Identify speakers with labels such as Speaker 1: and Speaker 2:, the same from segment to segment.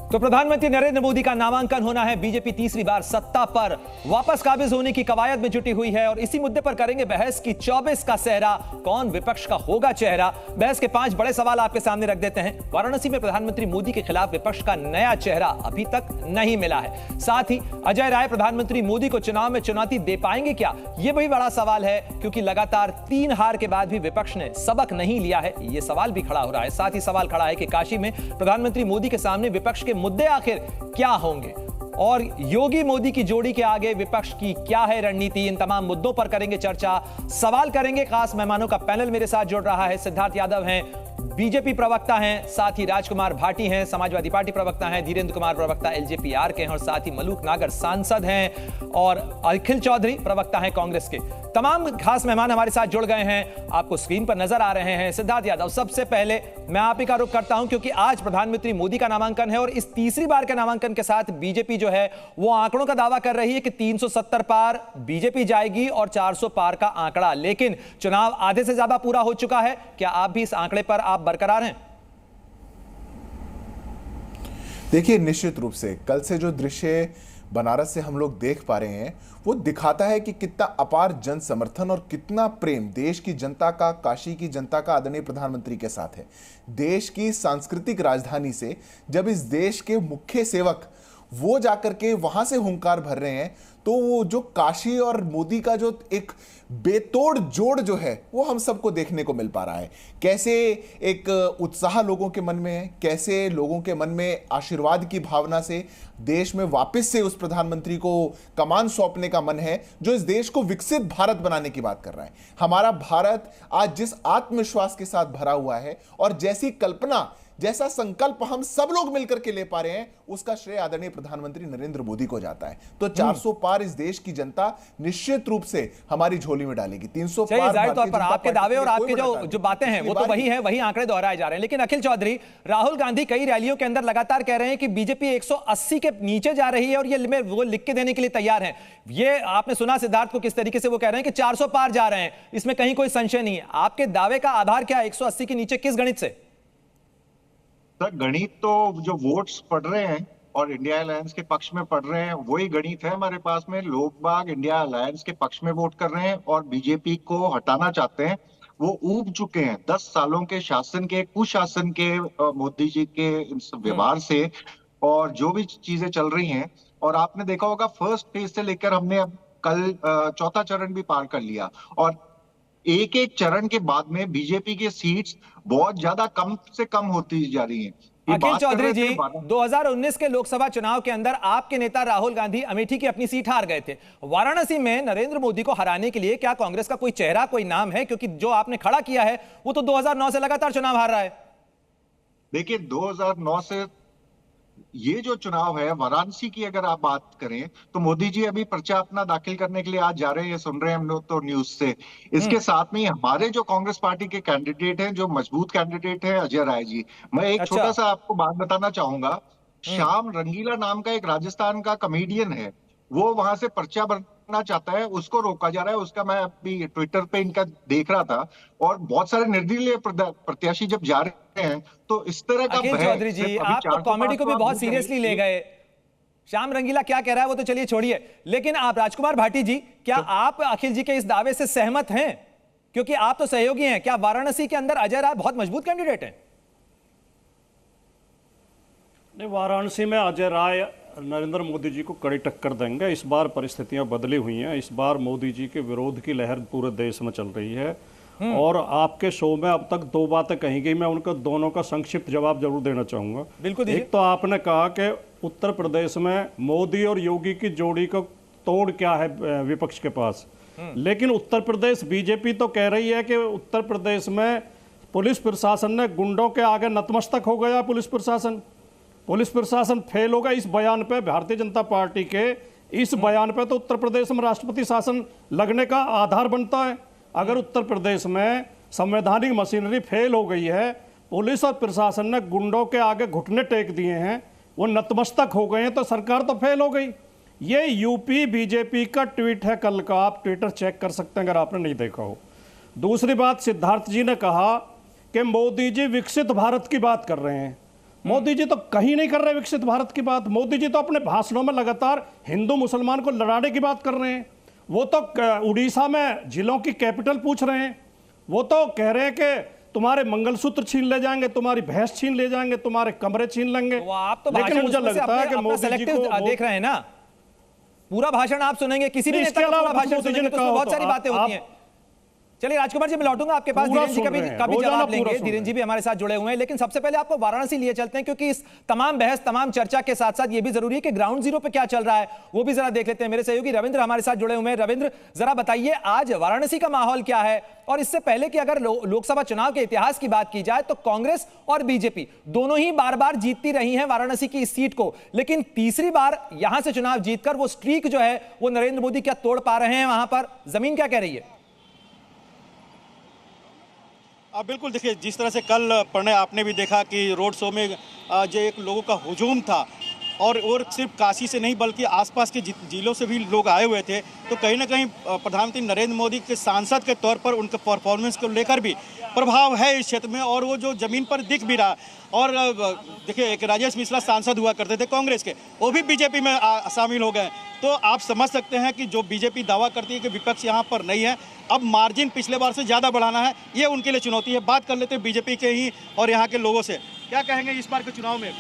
Speaker 1: तो प्रधानमंत्री नरेंद्र मोदी का नामांकन होना है। बीजेपी तीसरी बार सत्ता पर वापस काबिज होने की कवायद में जुटी हुई है और इसी मुद्दे पर करेंगे बहस की 24 का सेहरा, कौन विपक्ष का होगा चेहरा। बहस के 5 बड़े सवाल आपके सामने रख देते हैं। वाराणसी में प्रधानमंत्री मोदी के खिलाफ विपक्ष का नया चेहरा अभी तक नहीं मिला है। साथ ही अजय राय प्रधानमंत्री मोदी को चुनाव में चुनौती दे पाएंगे क्या, यह भी बड़ा सवाल है, क्योंकि लगातार 3 हार के बाद भी विपक्ष ने सबक नहीं लिया है। यह सवाल भी खड़ा हो रहा है। साथ ही सवाल खड़ा है कि काशी में प्रधानमंत्री मोदी के सामने विपक्ष के मुद्दे आखिर क्या होंगे और योगी मोदी की जोड़ी के आगे विपक्ष की क्या है रणनीति। इन तमाम मुद्दों पर करेंगे चर्चा, सवाल करेंगे। खास मेहमानों का पैनल मेरे साथ जुड़ रहा है। सिद्धार्थ यादव हैं, बीजेपी प्रवक्ता हैं, साथ ही राजकुमार भाटी हैं, समाजवादी पार्टी प्रवक्ता हैं, धीरेन्द्र कुमार प्रवक्ता एलजेपीआर के हैं और साथ ही मलूक नागर सांसद हैं और अखिल चौधरी प्रवक्ता हैं कांग्रेस के। तमाम खास मेहमान हमारे साथ जुड़ गए हैं, आपको स्क्रीन पर नजर आ रहे हैं। सिद्धार्थ यादव, सबसे पहले मैं आप ही का रुख करता हूं, क्योंकि आज प्रधानमंत्री मोदी का नामांकन है और इस तीसरी बार के नामांकन के साथ बीजेपी जो है वो आंकड़ों का दावा कर रही है कि 370 पार बीजेपी जाएगी और 400 पार का आंकड़ा। लेकिन चुनाव आधे से ज्यादा पूरा हो चुका है। क्या आप भी इस आंकड़े पर आप बरकरार हैं?
Speaker 2: देखिए, निश्चित रूप से कल से जो दृश्य बनारस से हम लोग देख पा रहे हैं वो दिखाता है कि कितना अपार जन समर्थन और कितना प्रेम देश की जनता का, काशी की जनता का आदरणीय प्रधानमंत्री के साथ है। देश की सांस्कृतिक राजधानी से जब इस देश के मुख्य सेवक वो जाकर के वहां से हुंकार भर रहे हैं, तो वो जो काशी और मोदी का जो एक बेतोड़ जोड़ जो है वो हम सबको देखने को मिल पा रहा है। कैसे एक उत्साह लोगों के मन में है, कैसे लोगों के मन में आशीर्वाद की भावना से देश में वापस से उस प्रधानमंत्री को कमान सौंपने का मन है जो इस देश को विकसित भारत बनाने की बात कर रहा है। हमारा भारत आज जिस आत्मविश्वास के साथ भरा हुआ है और जैसी कल्पना, जैसा संकल्प हम सब लोग मिलकर के ले पा रहे हैं, उसका श्रेय आदरणीय प्रधानमंत्री नरेंद्र मोदी को जाता है। तो 400 पार इस देश की जनता निश्चित रूप से हमारी झोली में डालेगी। 300 पार
Speaker 1: जाहिर तौर पर आपके दावे और आपके जो बातें हैं वो तो वही है, वही आंकड़े दोहराए जा रहे हैं। लेकिन अखिल चौधरी, राहुल गांधी कई रैलियों के अंदर लगातार कह रहे हैं कि बीजेपी 180 के नीचे जा रही है और ये वो लिख के देने के लिए तैयार है। ये आपने सुना सिद्धार्थ को किस तरीके से वो कह रहे हैं कि 400 पार जा रहे हैं, इसमें कहीं कोई संशय नहीं है। आपके दावे का आधार क्या है 180 के नीचे, किस गणित से?
Speaker 3: सर, गणित तो जो वोट्स पढ़ रहे हैं और इंडिया अलायंस के पक्ष में पढ़ रहे हैं वही गणित है हमारे पास में। लोग बाग इंडिया अलायंस के पक्ष में वोट कर रहे हैं और बीजेपी को हटाना चाहते हैं। वो ऊब चुके हैं 10 सालों के शासन के, कुशासन के, मोदी जी के व्यवहार से और जो भी चीजें चल रही हैं। और आपने देखा होगा फर्स्ट फेज से लेकर हमने अब कल चौथा चरण भी पार कर लिया और एक एक चरण के बाद में बीजेपी के सीट्स बहुत ज्यादा कम से कम होती जा रही हैं।
Speaker 1: अखिल चौधरी जी, 2019 के लोकसभा चुनाव के अंदर आपके नेता राहुल गांधी अमेठी की अपनी सीट हार गए थे। वाराणसी में नरेंद्र मोदी को हराने के लिए क्या कांग्रेस का कोई चेहरा, कोई नाम है? क्योंकि जो आपने खड़ा किया है वो तो 2009 से लगातार चुनाव हार रहा है।
Speaker 3: देखिए, 2009 से ये जो चुनाव है वाराणसी की अगर आप बात करें तो मोदी जी अभी पर्चा अपना दाखिल करने के लिए आज जा रहे हैं, ये सुन रहे हैं हम लोग तो न्यूज से। इसके साथ में हमारे जो कांग्रेस पार्टी के कैंडिडेट हैं, जो मजबूत कैंडिडेट है अजय राय जी। मैं एक छोटा सा आपको बात बताना चाहूंगा। श्याम रंगीला नाम का एक राजस्थान का कॉमेडियन है, वो वहां से पर्चा भरना चाहता है, उसको रोका जा रहा है। उसका मैं अभी ट्विटर पे इनका देख रहा था और बहुत सारे निर्दलीय प्रत्याशी जब जा रहे हैं तो इस तरह का।
Speaker 1: अखिल चौधरी जी, आप तो कॉमेडी को भी बहुत सीरियसली ले गए। श्याम रंगीला क्या कह रहा है वो तो चलिए छोड़िए, लेकिन आप राजकुमार भाटी जी, क्या आप अखिल जी के इस दावे से सहमत हैं? क्योंकि आप तो सहयोगी हैं। क्या वाराणसी के अंदर अजय राय बहुत मजबूत कैंडिडेट हैं?
Speaker 4: नहीं, वाराणसी में अजय राय नरेंद्र मोदी जी को कड़ी टक्कर देंगे। इस बार परिस्थितियां बदली हुई हैं। इस बार मोदी जी के विरोध की लहर पूरे देश में चल रही है और आपके शो में अब तक 2 बातें कही गई, मैं उनका दोनों का संक्षिप्त जवाब जरूर देना चाहूंगा।
Speaker 1: बिल्कुल।
Speaker 4: एक तो आपने कहा कि उत्तर प्रदेश में मोदी और योगी की जोड़ी का तोड़ क्या है विपक्ष के पास, लेकिन उत्तर प्रदेश बीजेपी तो कह रही है कि उत्तर प्रदेश में पुलिस प्रशासन ने गुंडों के आगे नतमस्तक हो गया। पुलिस प्रशासन फेल होगा। इस बयान पे भारतीय जनता पार्टी के इस बयान पे तो उत्तर प्रदेश में राष्ट्रपति शासन लगने का आधार बनता है। अगर उत्तर प्रदेश में संवैधानिक मशीनरी फेल हो गई है, पुलिस और प्रशासन ने गुंडों के आगे घुटने टेक दिए हैं, वो नतमस्तक हो गए हैं, तो सरकार तो फेल हो गई। ये यूपी बीजेपी का ट्वीट है कल का, आप ट्विटर चेक कर सकते हैं अगर आपने नहीं देखा हो। दूसरी बात, सिद्धार्थ जी ने कहा कि मोदी जी विकसित भारत की बात कर रहे हैं। मोदी जी तो कहीं नहीं कर रहे विकसित भारत की बात। मोदी जी तो अपने भाषणों में लगातार हिंदू मुसलमान को लड़ाने की बात कर रहे हैं। वो तो उड़ीसा में जिलों की कैपिटल पूछ रहे हैं। वो तो कह रहे हैं कि तुम्हारे मंगलसूत्र छीन ले जाएंगे, तुम्हारी भैंस छीन ले जाएंगे, तुम्हारे कमरे छीन लेंगे।
Speaker 1: तो आप तो
Speaker 4: लेकिन मुझे लगता है कि मोदी जी को
Speaker 1: देख रहे हैं ना, पूरा भाषण आप सुनेंगे, किसी भी नेता का पूरा भाषण सुनेंगे तो बहुत सारी बातें होती हैं। चलिए राजकुमार जी, मैं लौटूंगा आपके पास, धीरेन जी का भी जवाब लेंगे। धीरेन जी भी हमारे साथ जुड़े हुए हैं, लेकिन सबसे पहले आपको वाराणसी लिए चलते हैं, क्योंकि इस तमाम बहस, तमाम चर्चा के साथ साथ ये भी जरूरी है कि ग्राउंड जीरो पे क्या चल रहा है वो भी जरा देख लेते हैं। मेरे सहयोगी रविंद्र हमारे साथ जुड़े हुए हैं। रविंद्र, जरा बताइए आज वाराणसी का माहौल क्या है, और इससे पहले कि अगर लोकसभा चुनाव के इतिहास की बात की जाए तो कांग्रेस और बीजेपी दोनों ही बार बार जीतती रही हैं वाराणसी की इस सीट को, लेकिन तीसरी बार यहां से चुनाव जीतकर वो स्ट्रीक जो है वो नरेंद्र मोदी क्या तोड़ पा रहे हैं? वहां पर जमीन क्या कह रही है?
Speaker 5: बिल्कुल, देखिए जिस तरह से कल प्रणय आपने भी देखा कि रोड शो में जो एक लोगों का हुजूम था, और सिर्फ काशी से नहीं बल्कि आसपास के जिलों से भी लोग आए हुए थे, तो कहीं ना कहीं प्रधानमंत्री नरेंद्र मोदी के सांसद के तौर पर उनके परफॉर्मेंस को लेकर भी प्रभाव है इस क्षेत्र में, और वो जो जमीन पर दिख भी रहा। और देखिए, एक राजेश मिश्रा सांसद हुआ करते थे कांग्रेस के, वो भी बीजेपी में शामिल हो गए। तो आप समझ सकते हैं कि जो बीजेपी दावा करती है कि विपक्ष यहाँ पर नहीं है, अब मार्जिन पिछले बार से ज़्यादा बढ़ाना है, ये उनके लिए चुनौती है। बात कर लेते हैं बीजेपी के ही और यहाँ के लोगों से, क्या कहेंगे इस बार के चुनाव में?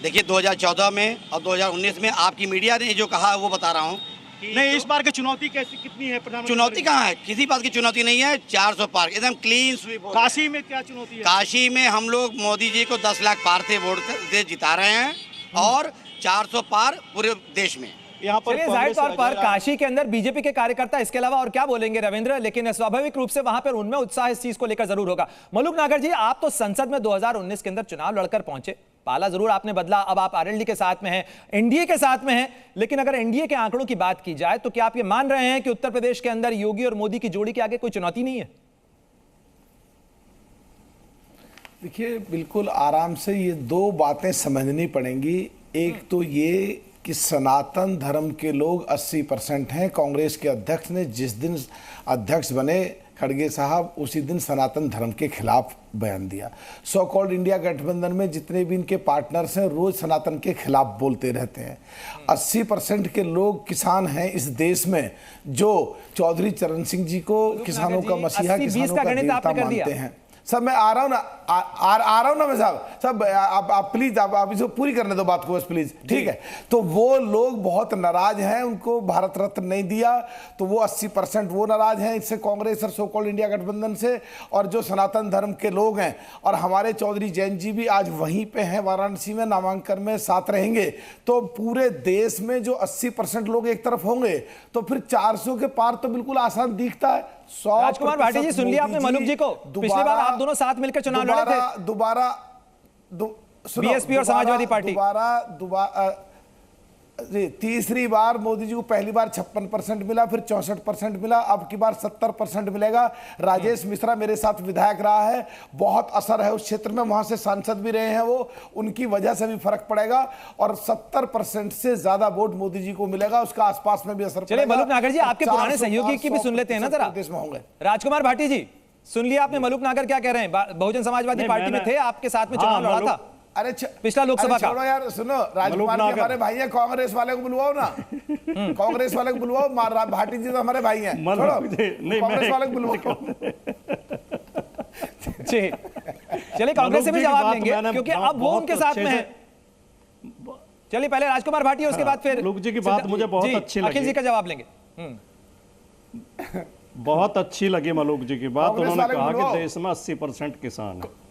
Speaker 6: देखिए 2014 में और 2019 में आपकी मीडिया ने जो कहा वो बता रहा हूँ।
Speaker 5: नहीं, इस बार की चुनौती कैसी कितनी है? प्रधानमंत्री
Speaker 6: चुनौती कहाँ है? किसी बात की चुनौती नहीं है। 400 पार, एकदम क्लीन स्वीप।
Speaker 5: काशी में क्या चुनौती है?
Speaker 6: काशी में हम लोग मोदी जी को 10 लाख पार से वोट से जिता रहे हैं, और 400 पार पूरे देश में।
Speaker 5: यहाँ पर
Speaker 1: जाहिर तौर पर काशी के अंदर बीजेपी के कार्यकर्ता, इसके अलावा और क्या बोलेंगे रविंद्र, लेकिन स्वाभाविक रूप से वहां पर उनमें उत्साह इस चीज को लेकर जरूर होगा। मलूक नागर जी, आप तो संसद में 2019 के अंदर चुनाव लड़कर पहुंचे, पाला जरूर आपने बदला, अब आप आरएलडी के साथ में हैं, एनडीए के साथ में हैं, लेकिन अगर एनडीए के आंकड़ों की बात की जाए तो क्या आप ये मान रहे हैं कि उत्तर प्रदेश के अंदर योगी और मोदी की जोड़ी के आगे कोई चुनौती नहीं है?
Speaker 7: देखिए, बिल्कुल आराम से ये दो बातें समझनी पड़ेंगी। एक तो ये कि सनातन धर्म के लोग 80% हैं। कांग्रेस के अध्यक्ष ने जिस दिन अध्यक्ष बने खड़गे साहब, उसी दिन सनातन धर्म के खिलाफ बयान दिया। सो कॉल्ड इंडिया गठबंधन में जितने भी इनके पार्टनर्स हैं रोज सनातन के खिलाफ बोलते रहते हैं। 80% के लोग किसान हैं इस देश में, जो चौधरी चरण सिंह जी को किसानों का मसीहा, किसानों का देवता मानते हैं। सब मैं आ रहा हूँ ना, आ रहा हूँ ना मैं सब आप प्लीज आप इसको पूरी करने दो बात को बस प्लीज, ठीक है? तो वो लोग बहुत नाराज हैं, उनको भारत रत्न नहीं दिया, तो वो 80% वो नाराज हैं इससे, कांग्रेस और सो कॉल्ड इंडिया गठबंधन से। और जो सनातन धर्म के लोग हैं, और हमारे चौधरी जैन जी भी आज वहीं पे हैं वाराणसी में, नामांकन में साथ रहेंगे। तो पूरे देश में जो 80% लोग एक तरफ होंगे, तो फिर 400 के पार तो बिल्कुल आसान दिखता है।
Speaker 1: राजकुमार भाटी जी, सुन लिया आपने मलूक जी को, पिछली बार आप दोनों साथ मिलकर चुनाव लड़े थे,
Speaker 7: दोबारा
Speaker 1: बीएसपी और समाजवादी पार्टी,
Speaker 7: तीसरी बार मोदी जी को पहली बार 56% मिला, फिर 64% मिला, अब की बार 70% मिलेगा। राजेश मिश्रा मेरे साथ विधायक रहा है, बहुत असर है उस क्षेत्र में, वहां से सांसद भी रहे हैं वो, उनकी वजह से भी फर्क पड़ेगा, और 70% से ज्यादा वोट मोदी जी को मिलेगा, उसका आसपास में भी असर
Speaker 1: पड़ेगा। चलिए मलूक नागर जी, आपके पुराने सहयोगी की भी सुन लेते हैं ना जरा।
Speaker 7: देश में होंगे।
Speaker 1: राजकुमार भाटी जी, सुन लिया आपने मलूक नागर क्या कह रहे हैं? बहुजन समाजवादी पार्टी में थे, आपके साथ में चुनाव लड़ा था
Speaker 7: अरे
Speaker 1: पिछला लोकसभा का।
Speaker 7: छोड़ो यार, सुनो, राजकुमार जी हमारे भाई हैं, कांग्रेस वाले को बुलवाओ ना, कांग्रेस वाले को बुलवाओ, भाटी जी तो हमारे भाई हैं, छोड़ो, कांग्रेस वाले को बुलवाओ।
Speaker 1: चलिए कांग्रेस से भी जवाब लेंगे, क्योंकि अब वो उनके साथ में है। चलिए पहले राजकुमार भाटी, उसके बाद फिर
Speaker 4: मलूक जी की बात मुझे बहुत अच्छी लगी,
Speaker 1: अखिल जी का जवाब लेंगे।
Speaker 4: बहुत अच्छी लगी मलूक जी की बात। उन्होंने कहा कि देश में 80% किसान है,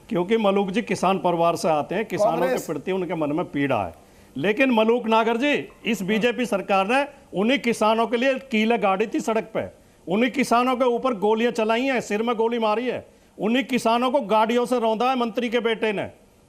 Speaker 4: क्योंकि मलूक जी किसान परिवार से आते हैं, किसानों के प्रति उनके मन में पीड़ा है। लेकिन मलूक नागर जी, इस बीजेपी सरकार ने उन्हीं किसानों के लिए कीले गाड़ी थी सड़क पे, उन्हीं किसानों के ऊपर गोलियां चलाई हैं, सिर में गोली मारी है, उन्हीं किसानों को गाड़ियों से रौंदा है मंत्री के बेटे ने।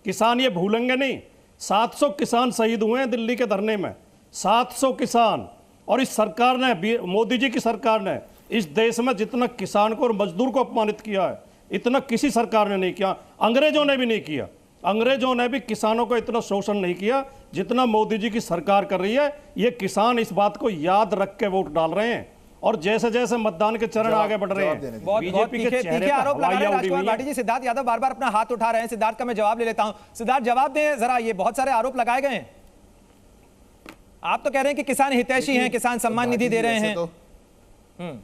Speaker 4: किसान ये भूलेंगे नहीं। 700 किसान शहीद हुए हैं दिल्ली के धरने में, 700 किसान। और इस सरकार ने, मोदी जी की सरकार ने इस देश में जितना किसान को और मजदूर को अपमानित किया है, इतना किसी सरकार ने नहीं किया, अंग्रेजों ने भी नहीं किया। अंग्रेजों ने भी किसानों को इतना शोषण नहीं किया जितना मोदी जी की सरकार कर रही है। ये किसान इस बात को याद रख के वोट डाल रहे हैं, और जैसे जैसे मतदान के चरण आगे बढ़ रहे
Speaker 2: जवाब देने
Speaker 4: हैं
Speaker 2: दीजिए।
Speaker 1: बहुत
Speaker 4: बीजेपी के
Speaker 1: तीखे
Speaker 4: चेहरे पर
Speaker 1: आरोप लगा रहे हैं
Speaker 4: हवाइयां उड़ी
Speaker 1: राजकुमार
Speaker 4: हुई
Speaker 1: भाटी
Speaker 4: हैं।
Speaker 1: जी। सिद्धार्थ यादव बार बार अपना हाथ उठा रहे हैं, सिद्धार्थ का मैं जवाब ले लेता हूं। सिद्धार्थ जवाब दें जरा, ये बहुत सारे आरोप लगाए गए हैं। आप तो कह रहे हैं कि किसान हितैषी हैं, किसान सम्मान निधि दे रहे हैं।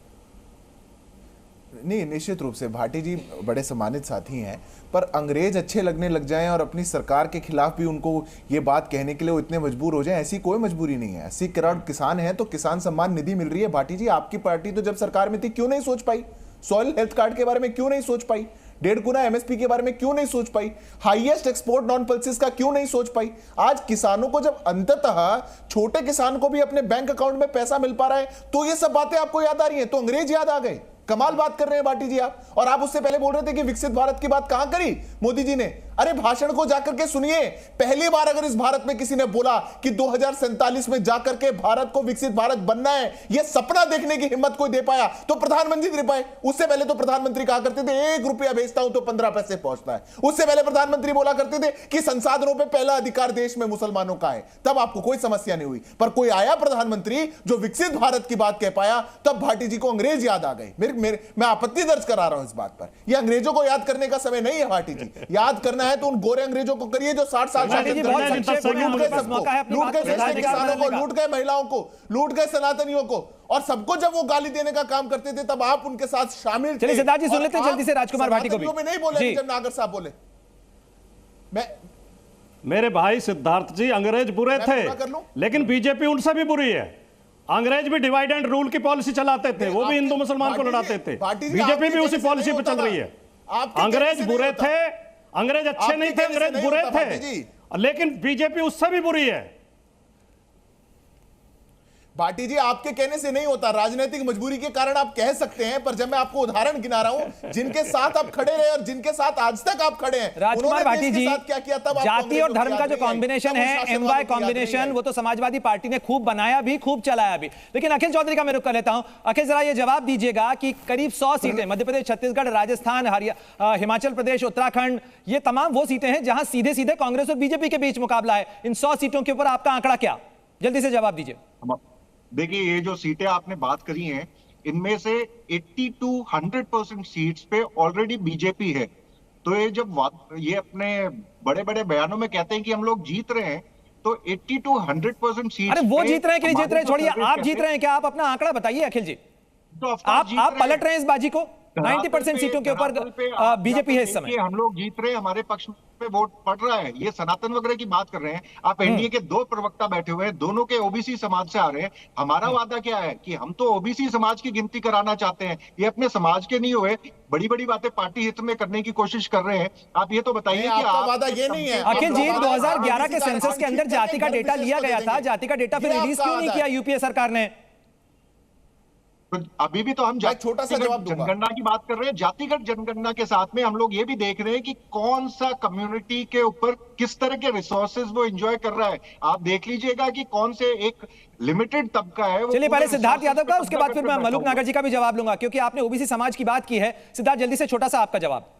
Speaker 2: नहीं, निश्चित रूप से भाटी जी बड़े सम्मानित साथी हैं, पर अंग्रेज अच्छे लगने लग जाएं और अपनी सरकार के खिलाफ भी उनको ये बात कहने के लिए वो इतने मजबूर हो जाएं, ऐसी कोई मजबूरी नहीं है। 80 करोड़ किसान हैं तो किसान सम्मान निधि मिल रही है। भाटी जी, आपकी पार्टी तो जब सरकार में थी क्यों नहीं सोच पाई? सॉइल हेल्थ कार्ड के बारे में क्यों नहीं सोच पाई? 1.5 गुना एमएसपी के बारे में क्यों नहीं सोच पाई? हाईएस्ट एक्सपोर्ट नॉन पल्सेस का क्यों नहीं सोच पाई? आज किसानों को जब अंततः छोटे किसान को भी अपने बैंक अकाउंट में पैसा मिल पा रहा है तो ये सब बातें आपको याद आ रही हैं, तो अंग्रेज याद आ गए। कमाल बात कर रहे हैं भाटी जी आप। और आप उससे पहले बोल रहे थे कि विकसित भारत की बात कहां करी मोदी जी ने? अरे भाषण को जाकर के सुनिए। पहली बार अगर इस भारत में किसी ने बोला कि 2047 में जाकर के भारत को विकसित भारत बनना है, यह सपना देखने की हिम्मत कोई दे पाया तो प्रधानमंत्री दे पाए। उससे पहले तो प्रधानमंत्री कहा करते थे 1 रुपया भेजता हूं तो 15 पैसे पहुंचता है। उससे पहले प्रधानमंत्री बोला करते थे कि संसाधनों पर पहला अधिकार देश में मुसलमानों का है, तब आपको कोई समस्या नहीं हुई। पर कोई आया प्रधानमंत्री जो विकसित भारत की बात कह पाया, तब भाटी जी को अंग्रेज याद आ गए। मैं आपत्ति दर्ज करा रहा हूं इस बात पर। यह अंग्रेजों को याद करने का समय नहीं है भाटी जी। याद करना है तो उन गोरे अंग्रेजों को करिए जो 60 साल
Speaker 1: भाटी जी, बहुत संक्षेप में
Speaker 2: लूट गए
Speaker 1: हमारे पास
Speaker 2: सबको,
Speaker 1: मौका है अपनी
Speaker 2: लूट
Speaker 1: बात
Speaker 2: गए
Speaker 1: को
Speaker 2: देश के
Speaker 1: बताने का,
Speaker 2: किसानों को,
Speaker 1: बताने का।
Speaker 2: लूट गए महिलाओं को, लूट गए सनातनियों को, और सबको जब वो गाली देने का काम करते थे तब आप उनके साथ शामिल थे।
Speaker 1: चलिए सिद्धार्थ जी, सुन
Speaker 2: और
Speaker 1: लेते हैं
Speaker 2: आप
Speaker 1: जल्दी से राजकुमार भाटी को भी।
Speaker 2: सनातनियों में नहीं बोले
Speaker 1: जी।
Speaker 2: जब नागर साहब बोले।
Speaker 4: मेरे भाई सिद्धार्थ जी, अंग्रेज बुरे
Speaker 2: मैं
Speaker 4: थे
Speaker 2: पूरा कर लूं?
Speaker 4: लेकिन बीजेपी उनसे भी बुरी है। अंग्रेज भी डिवाइड एंड रूल की पॉलिसी चलाते थे, वो भी हिंदू मुसलमान को लड़ाते थे। बीजेपी भी उसी पॉलिसी पर चल रही है। अंग्रेज बुरे थे, अंग्रेज अच्छे नहीं थे, अंग्रेज बुरे थे, लेकिन बीजेपी उससे भी बुरी है।
Speaker 2: भाटी जी, आपके कहने से नहीं होता, राजनीतिक मजबूरी के कारण आप कह सकते हैं, पर जब मैं आपको उदाहरण गिना रहा हूं जिनके साथ आप खड़े रहे और जिनके साथ आज तक आप खड़े हैं,
Speaker 1: राजकुमार भाटी जी,
Speaker 2: क्या किया तब
Speaker 1: जाति और धर्म का जो कॉम्बिनेशन है, एमवाई कॉम्बिनेशन, वो तो समाजवादी पार्टी ने खूब बनाया भी, खूब चलाया भी। लेकिन अखिल चौधरी का मैं रुख कर लेता हूं। अखिल, जरा ये जवाब दीजिएगा कि करीब 100 सीटें मध्य प्रदेश, छत्तीसगढ़, राजस्थान, हिमाचल प्रदेश, उत्तराखंड, ये तमाम वो सीटें हैं जहां सीधे सीधे कांग्रेस और बीजेपी के बीच मुकाबला है। इन 100 सीटों के ऊपर आपका आंकड़ा क्या? जल्दी से जवाब दीजिए।
Speaker 3: देखिए, ये जो सीटें आपने बात करी हैं, इनमें से 80 to 100% सीट्स पे ऑलरेडी बीजेपी है। तो ये जब ये अपने बड़े बड़े बयानों में कहते हैं कि हम लोग जीत रहे हैं, तो 80 to 100% सीट्स।
Speaker 1: अरे वो जीत रहे हैं कि नहीं जीत रहे हैं छोड़िए, आप जीत रहे हैं क्या? आप अपना आंकड़ा बताइए अखिल जी।
Speaker 3: तो
Speaker 1: आप पलट रहे हैं इस बाजी को। 90% सीटों के ऊपर बीजेपी है इस समय।
Speaker 3: हम लोग जीत रहे हैं, हमारे पक्ष में वोट पड़ रहा है। ये सनातन वगैरह की बात कर रहे हैं आप। एनडीए के 2 प्रवक्ता बैठे हुए हैं, दोनों के ओबीसी समाज से आ रहे हैं। हमारा वादा क्या है कि हम तो ओबीसी समाज की गिनती कराना चाहते हैं, ये अपने समाज के नहीं हुए। बड़ी बड़ी बातें पार्टी हित में करने की कोशिश कर रहे हैं। आप ये तो बताइए कि
Speaker 2: आपका वादा ये नहीं है।
Speaker 1: अखिल जी, 2011 के सेंसस के अंदर जाति का डेटा लिया गया था, जाति का डेटा फिर रिलीज क्यों नहीं किया यूपीए सरकार ने?
Speaker 3: तो अभी भी तो हम
Speaker 2: छोटा सा जवाब दूंगा।
Speaker 3: जनगणना की बात कर रहे हैं। जातिगत जनगणना के साथ में हम लोग ये भी देख रहे हैं कि कौन सा कम्युनिटी के ऊपर किस तरह के रिसोर्सेज वो एंजॉय कर रहा है। आप देख लीजिएगा कि कौन से एक लिमिटेड तबका है।
Speaker 1: चलिए पहले सिद्धार्थ यादव का, उसके बाद फिर मैं मलूक नागर जी का भी जवाब लूंगा, क्योंकि आपने ओबीसी समाज की बात की है। सिद्धार्थ, जल्दी से छोटा सा आपका जवाब।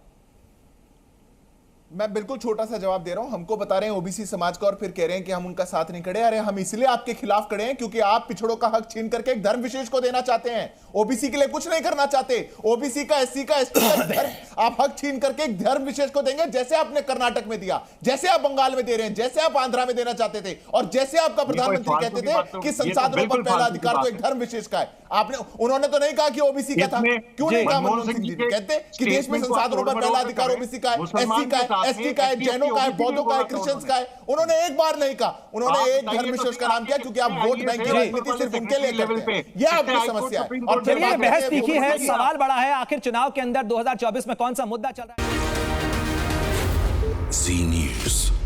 Speaker 2: मैं बिल्कुल छोटा सा जवाब दे रहा हूं। हमको बता रहे हैं ओबीसी समाज का और फिर कह रहे हैं कि हम उनका साथ नहीं खड़े। अरे हम इसलिए आपके खिलाफ खड़े हैं क्योंकि आप पिछड़ों का हक छीन करके एक धर्म विशेष को देना चाहते हैं। ओबीसी के लिए कुछ नहीं करना चाहते। ओबीसी का, एससी का, एसटी का आप हक छीन करके एक धर्म विशेष को देंगे, जैसे आपने कर्नाटक में दिया, जैसे आप बंगाल में दे रहे हैं, जैसे आप आंध्रा में देना चाहते थे, और जैसे आपका प्रधानमंत्री कहते थे कि संसाधनों पर पहला अधिकार तो एक धर्म विशेष का है। आपने, उन्होंने तो नहीं कहा कि ओबीसी का था। क्यों नहीं कहा? मनमोहन सिंह जी कहते कि देश में संसाधनों पर पहला अधिकार ओबीसी का है, एससी का है, एसटी का है, जैनों का है, बौद्धों का है, क्रिश्चियंस का है। उन्होंने एक बार नहीं कहा। उन्होंने एक धर्म विशेष का नाम किया क्योंकि आप वोट बैंक की राजनीति सिर्फ उनके लिए करते हैं। यह आपकी समस्या है। और
Speaker 1: चलिए, बहस तीखी है, सवाल बड़ा है। आखिर चुनाव के अंदर 2024 में कौन सा मुद्दा चल रहा है?
Speaker 8: जी न्यूज़।